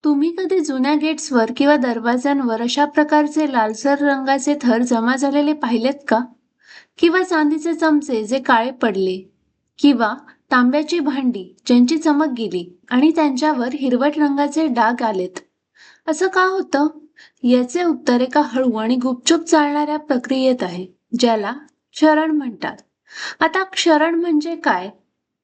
तुम्ही कधी जुन्या गेट्सवर किंवा दरवाज्यांवर अशा प्रकारचे लालसर रंगाचे थर जमा झालेले पाहिलेत का? किंवा चांदीचे चमचे जे काळे पडले, किंवा तांब्याची भांडी ज्यांची चमक गेली आणि त्यांच्यावर हिरवट रंगाचे डाग आलेत. असं का होतं? याचे उत्तर एका हळू आणि गुपचूप चालणाऱ्या प्रक्रियेत आहे, ज्याला क्षरण म्हणतात. आता क्षरण म्हणजे काय?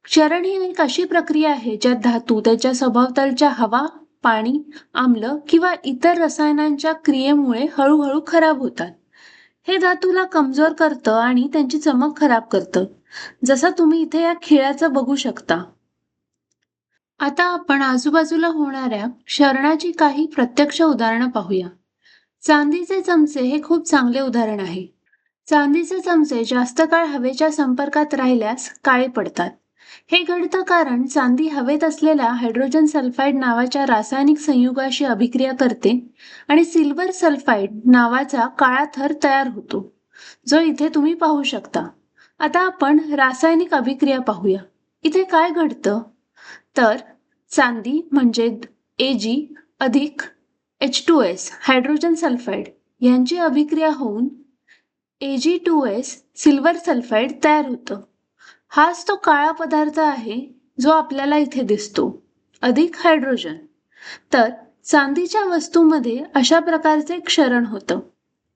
क्षरण ही एक अशी प्रक्रिया आहे ज्यात धातू त्याच्या सभोवतालच्या हवा, पाणी, आम्ल किंवा इतर रसायनांच्या क्रियेमुळे हळूहळू खराब होतात. हे धातूला कमजोर करतं आणि त्यांची चमक खराब करतं, जसं तुम्ही इथे या खिळ्याचं बघू शकता. आता आपण आजूबाजूला होणाऱ्या क्षरणाची काही प्रत्यक्ष उदाहरणं पाहूया. चांदीचे चमचे हे खूप चांगले उदाहरण आहे. चांदीचे चमचे जास्त काळ हवेच्या संपर्कात राहिल्यास काळे पडतात. हे घडतं कारण चांदी हवेत असलेल्या हायड्रोजन सल्फाइड नावाच्या रासायनिक संयुगाशी अभिक्रिया करते आणि सिल्वर सल्फाइड नावाचा काळा थर तयार होतो, जो इथे तुम्ही पाहू शकता. आता आपण रासायनिक अभिक्रिया पाहूया. इथे काय घडतं? तर चांदी म्हणजे Ag अधिक H2S हायड्रोजन सल्फाइड यांची अभिक्रिया होऊन Ag2S सिल्वर सल्फाइड तयार होतं. हाच तो काळा पदार्थ आहे जो आपल्याला इथे दिसतो, अधिक हायड्रोजन. तर चांदीच्या वस्तूमध्ये अशा प्रकारचे क्षरण होतं.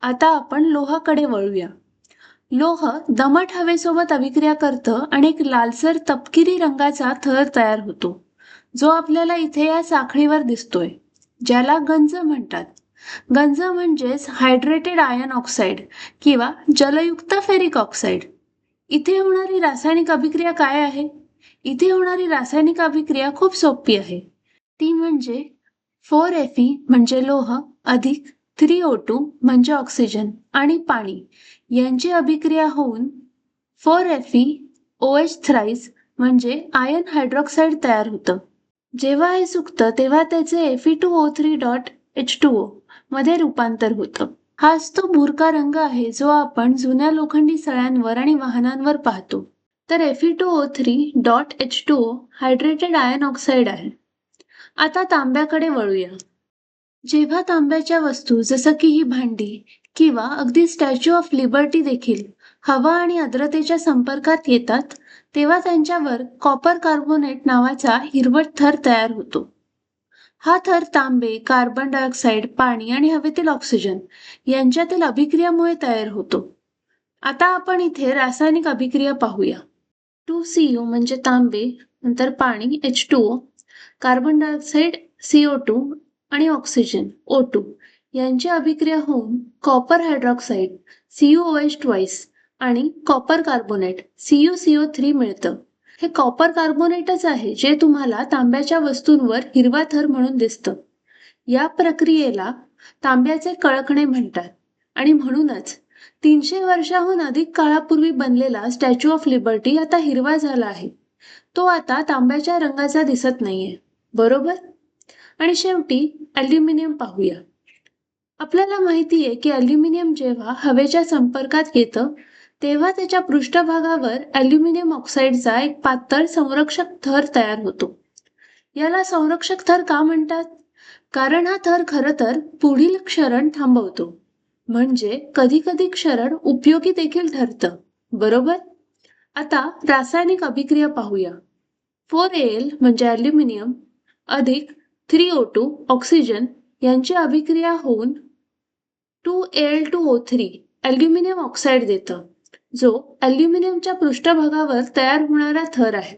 आता आपण लोहाकडे वळूया. लोह दमट हवेसोबत अभिक्रिया करतं आणि एक लालसर तपकिरी रंगाचा थर तयार होतो, जो आपल्याला इथे या साखळीवर दिसतोय, ज्याला गंज म्हणतात. गंज म्हणजेच हायड्रेटेड आयर्न ऑक्साईड किंवा जलयुक्त फेरिक ऑक्साईड. इथे होणारी रासायनिक अभिक्रिया काय आहे? इथे होणारी रासायनिक अभिक्रिया खूप सोपी आहे. ती म्हणजे 4Fe म्हणजे लोह अधिक 3O2 म्हणजे ऑक्सिजन आणि पाणी यांची अभिक्रिया होऊन 4FeOH थ्राईस म्हणजे आयर्न हायड्रॉक्साईड तयार होतं. जेव्हा हे सुकतं तेव्हा त्याचे Fe2O3.H2O मध्ये रूपांतर होतं. हाच तो भुरका रंग आहे जो आपण जुन्या लोखंडी सळ्यांवर आणि वाहनांवर पाहतो. तर Fe2O3.H2O हायड्रेटेड आयर्न ऑक्साईड आहे. आता तांब्याकडे वळूया. जेव्हा तांब्याच्या वस्तू जसं की ही भांडी किंवा अगदी स्टॅच्यू ऑफ लिबर्टी देखील हवा आणि आर्द्रतेच्या संपर्कात येतात, तेव्हा त्यांच्यावर कॉपर कार्बोनेट नावाचा हिरवट थर तयार होतो. हा थर तांबे, कार्बन डायऑक्साईड, पाणी आणि हवेतील ऑक्सिजन यांच्यातील अभिक्रियामुळे तयार होतो. आता आपण इथे रासायनिक अभिक्रिया पाहूया. 2Cu म्हणजे तांबे, नंतर पाणी H2O, कार्बन डायऑक्साईड CO2 आणि ऑक्सिजन O2 यांची अभिक्रिया होऊन कॉपर हायड्रॉक्साईड CuOH ट्वाइस आणि कॉपर कार्बोनेट CuCO3 मिळतं. हे कॉपर कार्बोनेटच आहे जे तुम्हाला तांब्याच्या वस्तूंवर हिरवा थर म्हणून दिसतं. या प्रक्रियेला तांब्याचे कळकणे म्हणतात आणि म्हणूनच 300 वर्षाहून अधिक काळापूर्वी बनलेला स्टॅच्यू ऑफ लिबर्टी आता हिरवा झाला आहे. तो आता तांब्याच्या रंगाचा दिसत नाहीये, बरोबर? आणि शेवटी ॲल्युमिनियम पाहूया. आपल्याला माहिती आहे की ॲल्युमिनियम जेव्हा हवेच्या संपर्कात येतं तेव्हा त्याच्या पृष्ठभागावर ॲल्युमिनियम ऑक्साईडचा एक पातळ संरक्षक थर तयार होतो. याला संरक्षक थर का म्हणतात? कारण हा थर खरं तर पुढील क्षरण थांबवतो. म्हणजे कधी कधी क्षरण उपयोगी देखील ठरतं, बरोबर? आता रासायनिक अभिक्रिया पाहूया. 4Al म्हणजे ॲल्युमिनियम अधिक 3O2 ऑक्सिजन यांची अभिक्रिया होऊन 2Al2O3 ॲल्युमिनियम ऑक्साईड देतं, जो ॲल्युमिनियमच्या पृष्ठभागावर तयार होणारा थर आहे.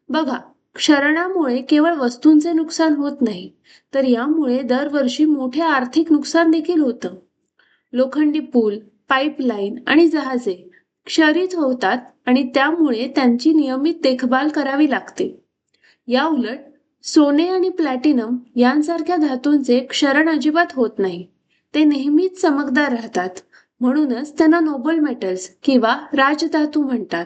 बघा, क्षरणामुळे केवळ वस्तूंचे नुकसान होत नाही, तर यामुळे दरवर्षी मोठे आर्थिक नुकसान देखील होतं. लोखंडी पूल, पाईपलाईन आणि जहाजे क्षरित होतात आणि त्यामुळे त्यांची नियमित देखभाल करावी लागते. याउलट सोने आणि प्लॅटिनम यांसारख्या धातूंचे क्षरण अजिबात होत नाही. ते नेहमीच चमकदार राहतात, म्हणूनच त्यांना नोबल मेटल्स किंवा राजधातू म्हणतात.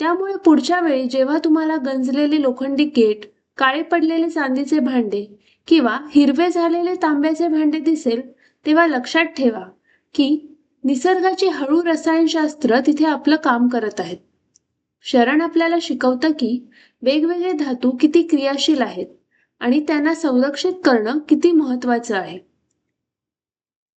त्यामुळे पुढच्या वेळी जेव्हा तुम्हाला गंजलेले लोखंडी गेट, काळे पडलेले चांदीचे भांडे किंवा हिरवे झालेले तांब्याचे भांडे दिसेल, तेव्हा लक्षात ठेवा की निसर्गाची हळू रसायनशास्त्र तिथे आपलं काम करत आहेत. क्षरण आपल्याला शिकवतं की वेगवेगळे धातू किती क्रियाशील आहेत आणि त्यांना संरक्षित करणं किती महत्त्वाचं आहे.